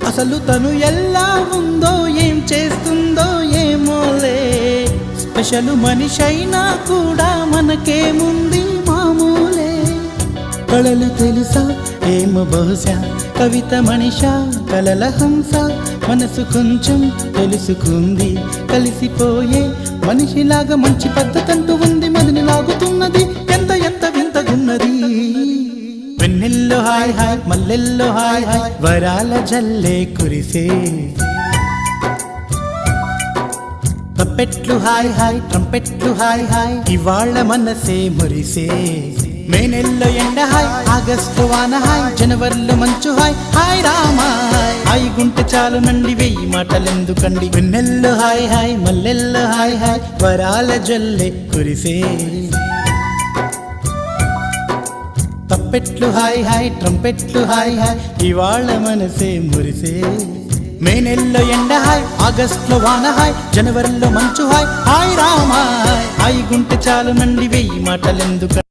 అసలు తను ఎలా ఉందో ఏం చేస్తుందో ఏమోలే, స్పెషల్ మనిషైనా కూడా మనకేముంది మామూలే. కళలు తెలుసా ఏమో బహుశా, కవిత మనిషా కలల హంస, మనసు కొంచెం తెలుసుకుంది కలిసిపోయే మనిషిలాగా, మంచి పద్ధతంటూ ఉంది మదిని లాగుతున్నది, ఎంత ఎంత వింతగున్నది. వెన్నెల్లో హాయ్ హాయ్ మల్లెల్లో హాయ్ హాయ్, వరాల జల్లే కురిసే. తప్పెట్లు హాయ్ హాయ్ ట్రంపెట్లు హాయ్ హాయ్, ఇవాళ మనసే మురిసే. మే నెల్లో ఎండ హాయ్, ఆగస్టు వాన హాయ్, జనవరిలో మంచు హాయ్, హాయ్ రామా హాయ్ గుంటె చాలు నండి వెయ్యి మాటలెందుకండి. వెన్నెల్లో హాయ్ హాయ్ మల్లెల్లో హాయ్ హాయ్, వరాల జల్లే కురిసే. తప్పెట్లు హాయ్ హాయ్ ట్రంపెట్లు హాయ్ హాయ్, ఇవాళ మనసే మురిసే. మే నెల్లో ఎండ హాయ్, ఆగస్టులో వాన హాయ్, జనవరిలో మంచు హాయ్, హాయ్ రామా హాయ్ గుంటె చాలు నండి వెయ్యి మాటలెందుకండి.